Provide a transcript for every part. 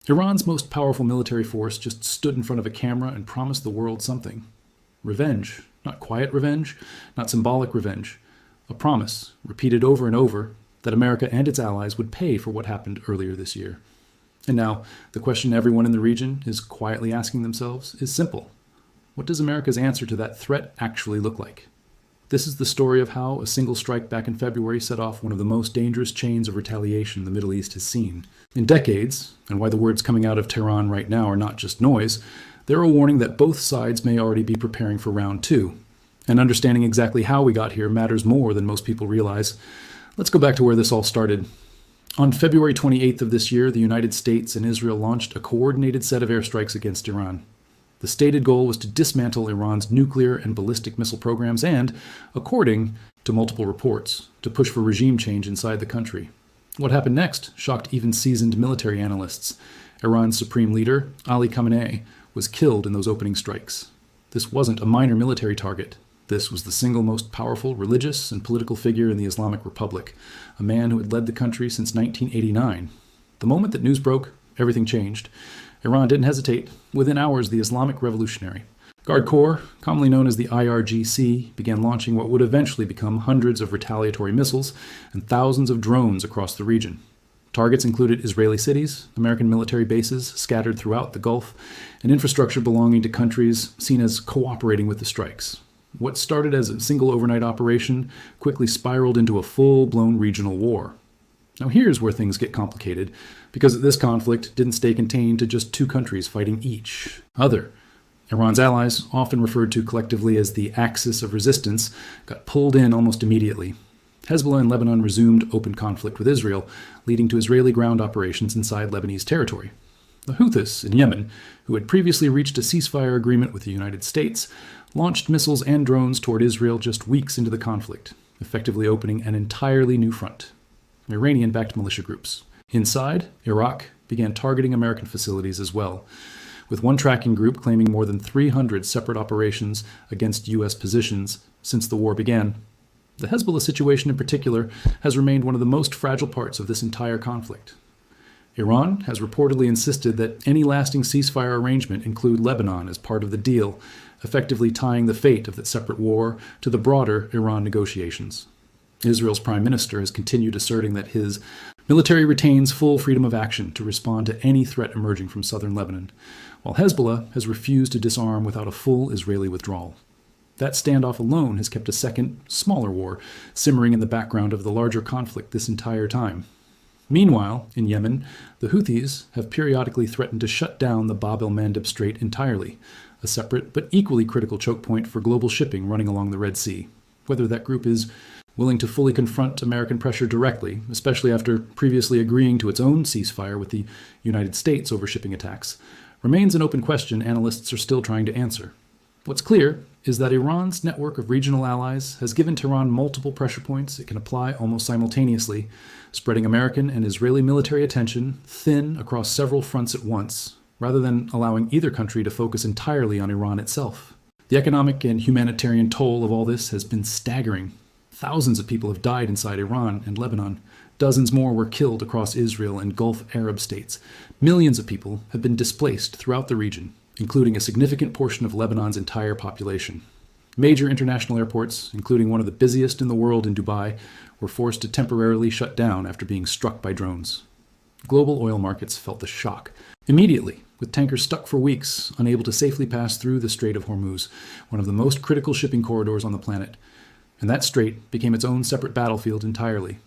Iran's most powerful military force just stood in front of a camera and promised the world something. Revenge. Not quiet revenge, not symbolic revenge. A promise, repeated over and over, that America and its allies would pay for what happened earlier this year. And now, the question everyone in the region is quietly asking themselves is simple. What does America's answer to that threat actually look like? This is the story of how a single strike back in February set off one of the most dangerous chains of retaliation the Middle East has seen in decades, and why the words coming out of Tehran right now are not just noise. They're a warning that both sides may already be preparing for round two. And understanding exactly how we got here matters more than most people realize. Let's go back to where this all started. On February 28th of this year, the United States and Israel launched a coordinated set of airstrikes against Iran. The stated goal was to dismantle Iran's nuclear and ballistic missile programs and, according to multiple reports, to push for regime change inside the country. What happened next shocked even seasoned military analysts. Iran's supreme leader, Ali Khamenei, was killed in those opening strikes. This wasn't a minor military target. This was the single most powerful religious and political figure in the Islamic Republic, a man who had led the country since 1989. The moment that news broke, everything changed. Iran didn't hesitate. Within hours, the Islamic Revolutionary Guard Corps, commonly known as the IRGC, began launching what would eventually become hundreds of retaliatory missiles and thousands of drones across the region. Targets included Israeli cities, American military bases scattered throughout the Gulf, and infrastructure belonging to countries seen as cooperating with the strikes. What started as a single overnight operation quickly spiraled into a full-blown regional war. Now here's where things get complicated, because this conflict didn't stay contained to just two countries fighting each other. Iran's allies, often referred to collectively as the Axis of Resistance, got pulled in almost immediately. Hezbollah in Lebanon resumed open conflict with Israel, leading to Israeli ground operations inside Lebanese territory. The Houthis in Yemen, who had previously reached a ceasefire agreement with the United States, launched missiles and drones toward Israel just weeks into the conflict, effectively opening an entirely new front. Iranian-backed militia groups. Inside, Iraq began targeting American facilities as well, with one tracking group claiming more than 300 separate operations against U.S. positions since the war began. The Hezbollah situation in particular has remained one of the most fragile parts of this entire conflict. Iran has reportedly insisted that any lasting ceasefire arrangement include Lebanon as part of the deal, effectively tying the fate of that separate war to the broader Iran negotiations. Israel's prime minister has continued asserting that his military retains full freedom of action to respond to any threat emerging from southern Lebanon, while Hezbollah has refused to disarm without a full Israeli withdrawal. That standoff alone has kept a second, smaller war simmering in the background of the larger conflict this entire time. Meanwhile, in Yemen, the Houthis have periodically threatened to shut down the Bab el-Mandeb Strait entirely, a separate but equally critical choke point for global shipping running along the Red Sea. Whether that group is willing to fully confront American pressure directly, especially after previously agreeing to its own ceasefire with the United States over shipping attacks, remains an open question analysts are still trying to answer. What's clear is that Iran's network of regional allies has given Tehran multiple pressure points it can apply almost simultaneously, spreading American and Israeli military attention thin across several fronts at once, rather than allowing either country to focus entirely on Iran itself. The economic and humanitarian toll of all this has been staggering. Thousands of people have died inside Iran and Lebanon. Dozens more were killed across Israel and Gulf Arab states. Millions of people have been displaced throughout the region, including a significant portion of Lebanon's entire population. Major international airports, including one of the busiest in the world in Dubai, were forced to temporarily shut down after being struck by drones. Global oil markets felt the shock immediately, with tankers stuck for weeks, unable to safely pass through the Strait of Hormuz, one of the most critical shipping corridors on the planet. And that strait became its own separate battlefield entirely.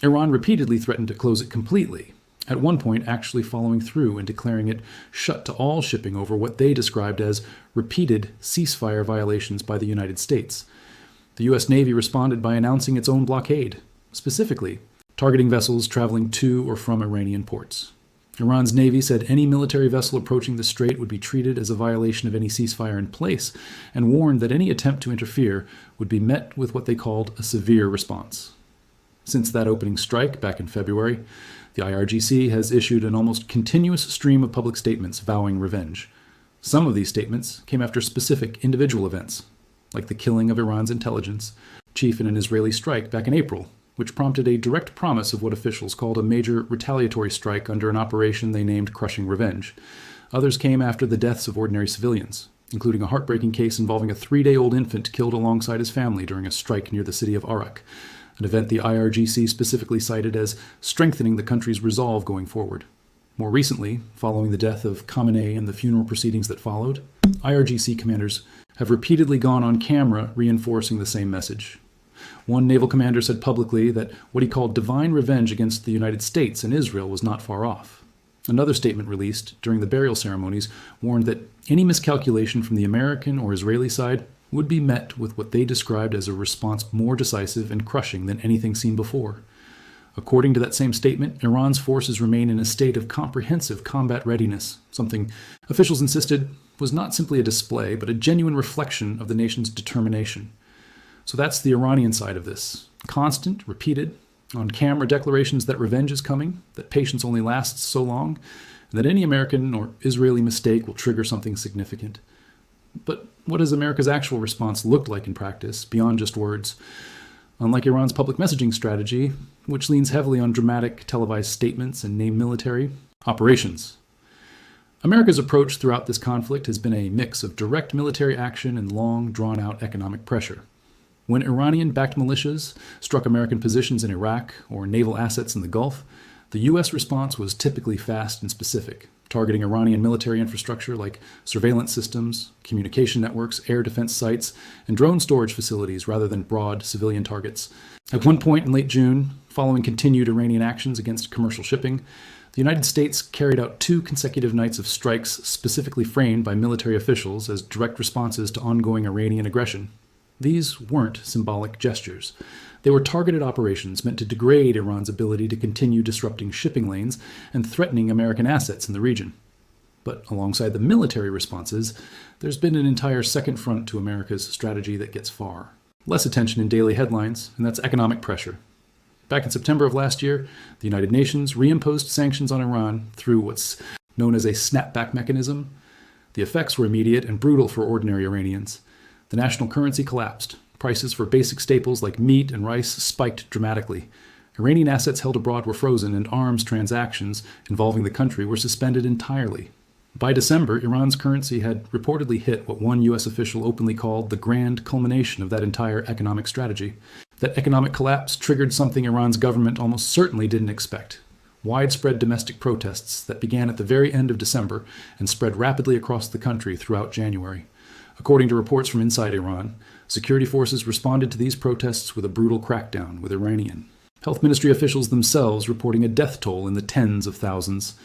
Iran repeatedly threatened to close it completely, at one point actually following through and declaring it shut to all shipping over what they described as repeated ceasefire violations by the United States. The U.S. Navy responded by announcing its own blockade, specifically targeting vessels traveling to or from Iranian ports. Iran's Navy said any military vessel approaching the strait would be treated as a violation of any ceasefire in place, and warned that any attempt to interfere would be met with what they called a severe response. Since that opening strike back in February, the IRGC has issued an almost continuous stream of public statements vowing revenge. Some of these statements came after specific individual events, like the killing of Iran's intelligence chief in an Israeli strike back in April, which prompted a direct promise of what officials called a major retaliatory strike under an operation they named Crushing Revenge. Others came after the deaths of ordinary civilians, including a heartbreaking case involving a 3-day-old infant killed alongside his family during a strike near the city of Arak, an event the IRGC specifically cited as strengthening the country's resolve going forward. More recently, following the death of Khamenei and the funeral proceedings that followed, IRGC commanders have repeatedly gone on camera reinforcing the same message. One naval commander said publicly that what he called divine revenge against the United States and Israel was not far off. Another statement released during the burial ceremonies warned that any miscalculation from the American or Israeli side would be met with what they described as a response more decisive and crushing than anything seen before. According to that same statement, Iran's forces remain in a state of comprehensive combat readiness, something officials insisted was not simply a display, but a genuine reflection of the nation's determination. So that's the Iranian side of this. Constant, repeated, on-camera declarations that revenge is coming, that patience only lasts so long, and that any American or Israeli mistake will trigger something significant. But what has America's actual response looked like in practice, beyond just words? Unlike Iran's public messaging strategy, which leans heavily on dramatic televised statements and named military operations, America's approach throughout this conflict has been a mix of direct military action and long, drawn-out economic pressure. When Iranian-backed militias struck American positions in Iraq or naval assets in the Gulf, the U.S. response was typically fast and specific, targeting Iranian military infrastructure like surveillance systems, communication networks, air defense sites, and drone storage facilities rather than broad civilian targets. At one point in late June, following continued Iranian actions against commercial shipping, the United States carried out 2 consecutive nights of strikes specifically framed by military officials as direct responses to ongoing Iranian aggression. These weren't symbolic gestures. They were targeted operations meant to degrade Iran's ability to continue disrupting shipping lanes and threatening American assets in the region. But alongside the military responses, there's been an entire second front to America's strategy that gets far less attention in daily headlines, and that's economic pressure. Back in September of last year, the United Nations reimposed sanctions on Iran through what's known as a snapback mechanism. The effects were immediate and brutal for ordinary Iranians. The national currency collapsed. Prices for basic staples like meat and rice spiked dramatically. Iranian assets held abroad were frozen, and arms transactions involving the country were suspended entirely. By December, Iran's currency had reportedly hit what one U.S. official openly called the grand culmination of that entire economic strategy. That economic collapse triggered something Iran's government almost certainly didn't expect: widespread domestic protests that began at the very end of December and spread rapidly across the country throughout January. According to reports from inside Iran, security forces responded to these protests with a brutal crackdown, with Iranian health ministry officials themselves reporting a death toll in the tens of thousands.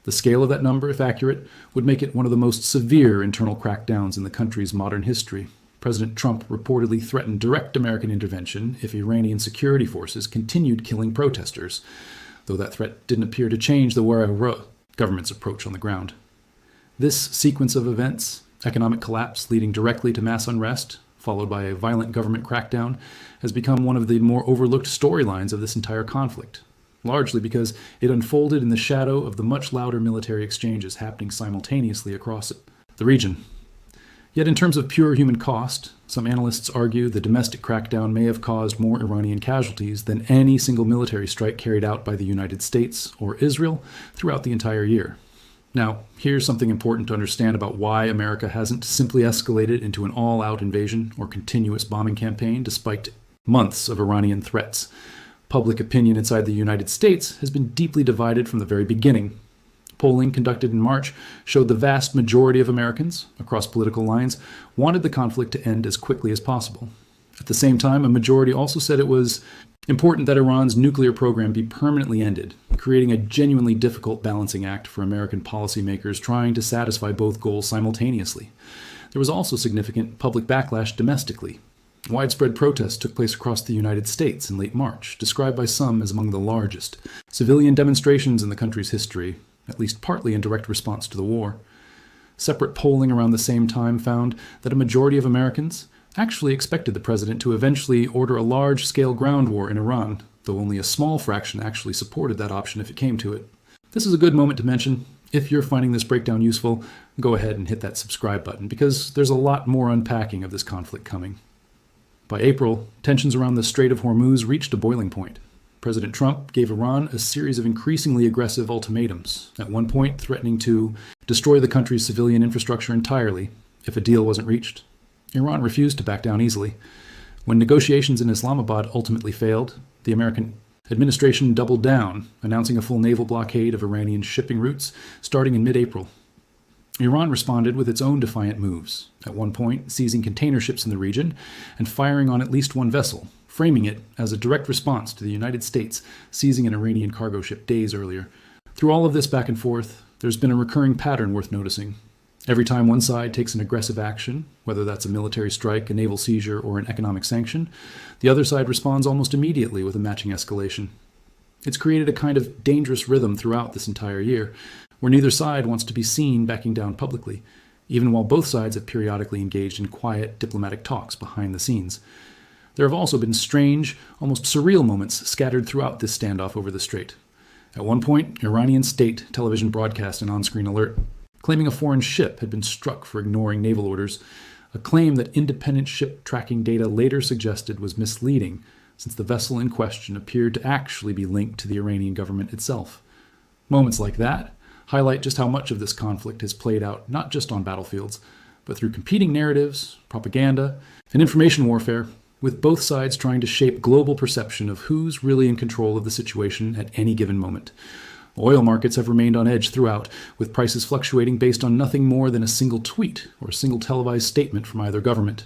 The scale of that number, if accurate, would make it one of the most severe internal crackdowns in the country's modern history. President Trump reportedly threatened direct American intervention if Iranian security forces continued killing protesters, though that threat didn't appear to change the government's approach on the ground. This sequence of events, economic collapse leading directly to mass unrest, followed by a violent government crackdown, has become one of the more overlooked storylines of this entire conflict, largely because it unfolded in the shadow of the much louder military exchanges happening simultaneously across the region. Yet in terms of pure human cost, some analysts argue the domestic crackdown may have caused more Iranian casualties than any single military strike carried out by the United States or Israel throughout the entire year. Now, here's something important to understand about why America hasn't simply escalated into an all-out invasion or continuous bombing campaign despite months of Iranian threats. Public opinion inside the United States has been deeply divided from the very beginning. Polling conducted in March showed the vast majority of Americans, across political lines, wanted the conflict to end as quickly as possible. At the same time, a majority also said it was important that Iran's nuclear program be permanently ended, creating a genuinely difficult balancing act for American policymakers trying to satisfy both goals simultaneously. There was also significant public backlash domestically. Widespread protests took place across the United States in late March, described by some as among the largest civilian demonstrations in the country's history, at least partly in direct response to the war. Separate polling around the same time found that a majority of Americans actually expected the president to eventually order a large-scale ground war in Iran, though only a small fraction actually supported that option if it came to it. This is a good moment to mention. If you're finding this breakdown useful, go ahead and hit that subscribe button, because there's a lot more unpacking of this conflict coming. By April, tensions around the Strait of Hormuz reached a boiling point. President Trump gave Iran a series of increasingly aggressive ultimatums, at one point threatening to destroy the country's civilian infrastructure entirely if a deal wasn't reached. Iran refused to back down easily. When negotiations in Islamabad ultimately failed, the American administration doubled down, announcing a full naval blockade of Iranian shipping routes starting in mid-April. Iran responded with its own defiant moves, at one point seizing container ships in the region and firing on at least one vessel, framing it as a direct response to the United States seizing an Iranian cargo ship days earlier. Through all of this back and forth, there's been a recurring pattern worth noticing. Every time one side takes an aggressive action, whether that's a military strike, a naval seizure, or an economic sanction, the other side responds almost immediately with a matching escalation. It's created a kind of dangerous rhythm throughout this entire year, where neither side wants to be seen backing down publicly, even while both sides have periodically engaged in quiet diplomatic talks behind the scenes. There have also been strange, almost surreal moments scattered throughout this standoff over the strait. At one point, Iranian state television broadcast an on-screen alert, claiming a foreign ship had been struck for ignoring naval orders, a claim that independent ship tracking data later suggested was misleading, since the vessel in question appeared to actually be linked to the Iranian government itself. Moments like that highlight just how much of this conflict has played out not just on battlefields, but through competing narratives, propaganda, and information warfare, with both sides trying to shape global perception of who's really in control of the situation at any given moment. Oil markets have remained on edge throughout, with prices fluctuating based on nothing more than a single tweet or a single televised statement from either government.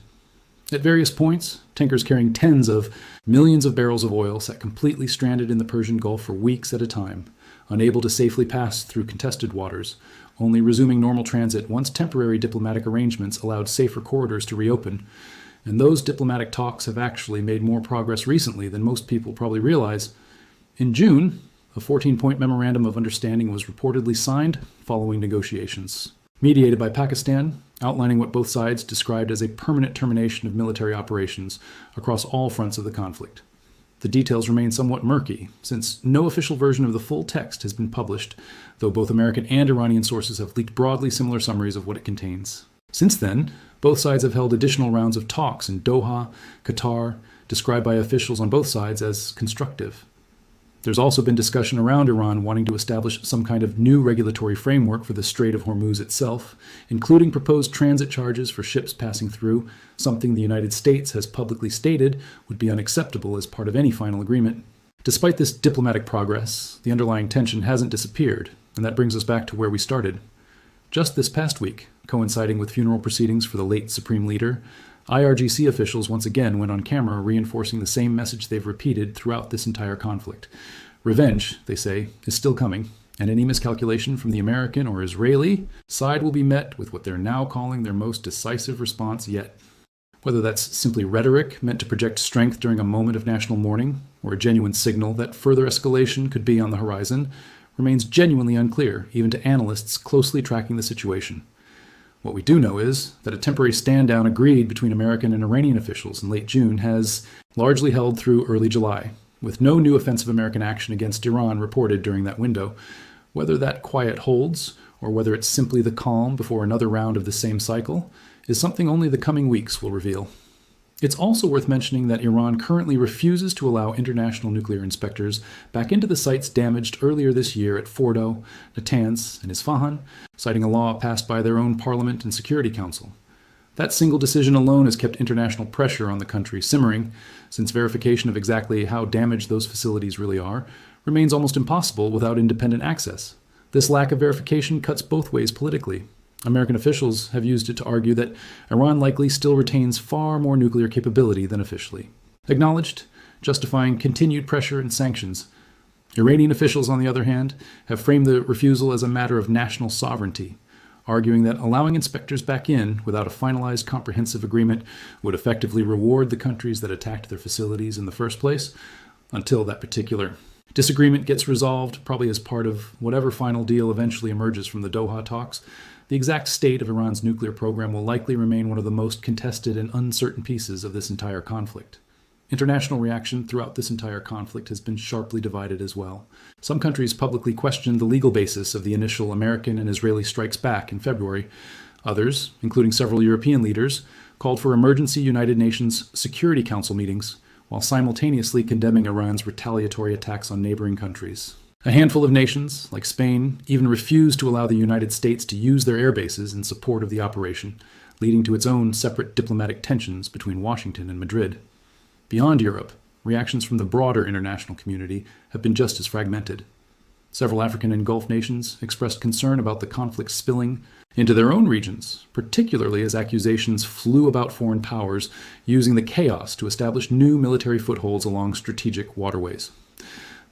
At various points, tankers carrying tens of millions of barrels of oil sat completely stranded in the Persian Gulf for weeks at a time, unable to safely pass through contested waters, only resuming normal transit once temporary diplomatic arrangements allowed safer corridors to reopen. And those diplomatic talks have actually made more progress recently than most people probably realize. In June, a 14-point memorandum of understanding was reportedly signed following negotiations, mediated by Pakistan, outlining what both sides described as a permanent termination of military operations across all fronts of the conflict. The details remain somewhat murky, since no official version of the full text has been published, though both American and Iranian sources have leaked broadly similar summaries of what it contains. Since then, both sides have held additional rounds of talks in Doha, Qatar, described by officials on both sides as constructive. There's also been discussion around Iran wanting to establish some kind of new regulatory framework for the Strait of Hormuz itself, including proposed transit charges for ships passing through, something the United States has publicly stated would be unacceptable as part of any final agreement. Despite this diplomatic progress, the underlying tension hasn't disappeared, and that brings us back to where we started. Just this past week, coinciding with funeral proceedings for the late Supreme Leader, IRGC officials once again went on camera reinforcing the same message they've repeated throughout this entire conflict. Revenge, they say, is still coming, and any miscalculation from the American or Israeli side will be met with what they're now calling their most decisive response yet. Whether that's simply rhetoric meant to project strength during a moment of national mourning, or a genuine signal that further escalation could be on the horizon, remains genuinely unclear, even to analysts closely tracking the situation. What we do know is that a temporary stand-down agreed between American and Iranian officials in late June has largely held through early July, with no new offensive American action against Iran reported during that window. Whether that quiet holds, or whether it's simply the calm before another round of the same cycle, is something only the coming weeks will reveal. It's also worth mentioning that Iran currently refuses to allow international nuclear inspectors back into the sites damaged earlier this year at Fordo, Natanz, and Isfahan, citing a law passed by their own Parliament and Security Council. That single decision alone has kept international pressure on the country simmering, since verification of exactly how damaged those facilities really are remains almost impossible without independent access. This lack of verification cuts both ways politically. American officials have used it to argue that Iran likely still retains far more nuclear capability than officially acknowledged, justifying continued pressure and sanctions. Iranian officials, on the other hand, have framed the refusal as a matter of national sovereignty, arguing that allowing inspectors back in without a finalized comprehensive agreement would effectively reward the countries that attacked their facilities in the first place, until that particular disagreement gets resolved, probably as part of whatever final deal eventually emerges from the Doha talks. The exact state of Iran's nuclear program will likely remain one of the most contested and uncertain pieces of this entire conflict. International reaction throughout this entire conflict has been sharply divided as well. Some countries publicly questioned the legal basis of the initial American and Israeli strikes back in February. Others, including several European leaders, called for emergency United Nations Security Council meetings, while simultaneously condemning Iran's retaliatory attacks on neighboring countries. A handful of nations, like Spain, even refused to allow the United States to use their air bases in support of the operation, leading to its own separate diplomatic tensions between Washington and Madrid. Beyond Europe, reactions from the broader international community have been just as fragmented. Several African and Gulf nations expressed concern about the conflict spilling into their own regions, particularly as accusations flew about foreign powers using the chaos to establish new military footholds along strategic waterways.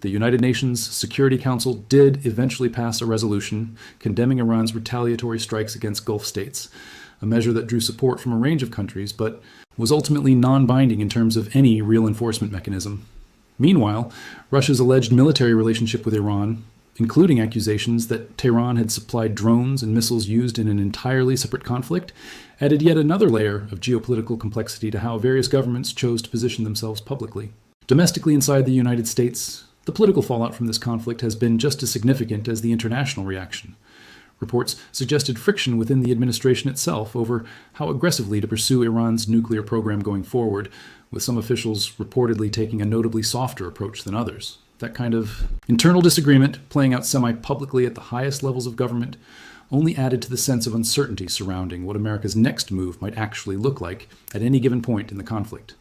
The United Nations Security Council did eventually pass a resolution condemning Iran's retaliatory strikes against Gulf states, a measure that drew support from a range of countries, but was ultimately non-binding in terms of any real enforcement mechanism. Meanwhile, Russia's alleged military relationship with Iran, including accusations that Tehran had supplied drones and missiles used in an entirely separate conflict, added yet another layer of geopolitical complexity to how various governments chose to position themselves publicly. Domestically inside the United States, the political fallout from this conflict has been just as significant as the international reaction. Reports suggested friction within the administration itself over how aggressively to pursue Iran's nuclear program going forward, with some officials reportedly taking a notably softer approach than others. That kind of internal disagreement, playing out semi-publicly at the highest levels of government, only added to the sense of uncertainty surrounding what America's next move might actually look like at any given point in the conflict.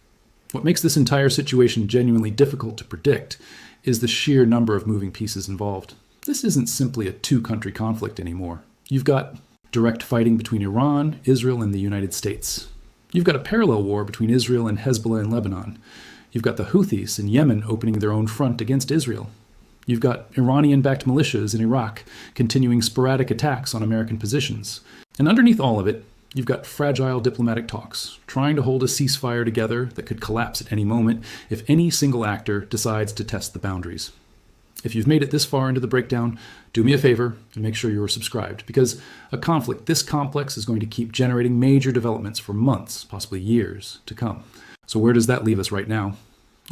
What makes this entire situation genuinely difficult to predict is the sheer number of moving pieces involved. This isn't simply a two-country conflict anymore. You've got direct fighting between Iran, Israel, and the United States. You've got a parallel war between Israel and Hezbollah in Lebanon. You've got the Houthis in Yemen opening their own front against Israel. You've got Iranian-backed militias in Iraq continuing sporadic attacks on American positions. And underneath all of it, you've got fragile diplomatic talks, trying to hold a ceasefire together that could collapse at any moment if any single actor decides to test the boundaries. If you've made it this far into the breakdown, do me a favor and make sure you're subscribed, because a conflict this complex is going to keep generating major developments for months, possibly years, to come. So where does that leave us right now?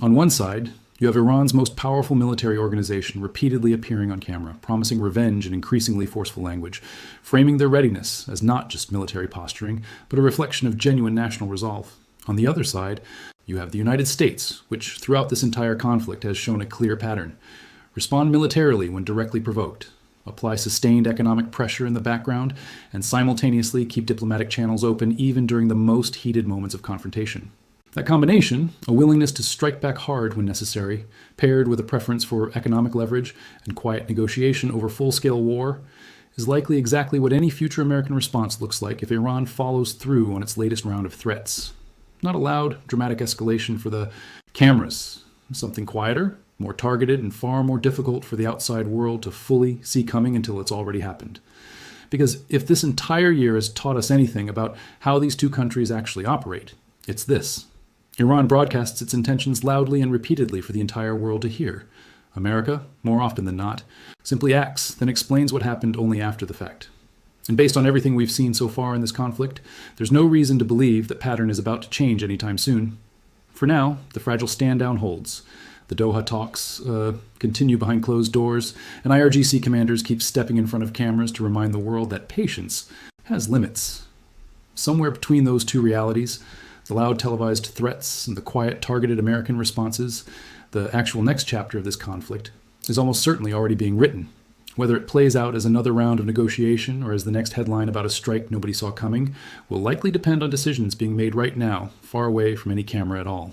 On one side, you have Iran's most powerful military organization repeatedly appearing on camera, promising revenge in increasingly forceful language, framing their readiness as not just military posturing, but a reflection of genuine national resolve. On the other side, you have the United States, which throughout this entire conflict has shown a clear pattern. Respond militarily when directly provoked, apply sustained economic pressure in the background, and simultaneously keep diplomatic channels open even during the most heated moments of confrontation. That combination, a willingness to strike back hard when necessary, paired with a preference for economic leverage and quiet negotiation over full-scale war, is likely exactly what any future American response looks like if Iran follows through on its latest round of threats. Not a loud, dramatic escalation for the cameras, something quieter, more targeted, and far more difficult for the outside world to fully see coming until it's already happened. Because if this entire year has taught us anything about how these two countries actually operate, it's this. Iran broadcasts its intentions loudly and repeatedly for the entire world to hear. America, more often than not, simply acts, then explains what happened only after the fact. And based on everything we've seen so far in this conflict, there's no reason to believe that pattern is about to change anytime soon. For now, the fragile stand-down holds. The Doha talks continue behind closed doors, and IRGC commanders keep stepping in front of cameras to remind the world that patience has limits. Somewhere between those two realities, the loud televised threats and the quiet targeted American responses, the actual next chapter of this conflict is almost certainly already being written. Whether it plays out as another round of negotiation or as the next headline about a strike nobody saw coming will likely depend on decisions being made right now, far away from any camera at all.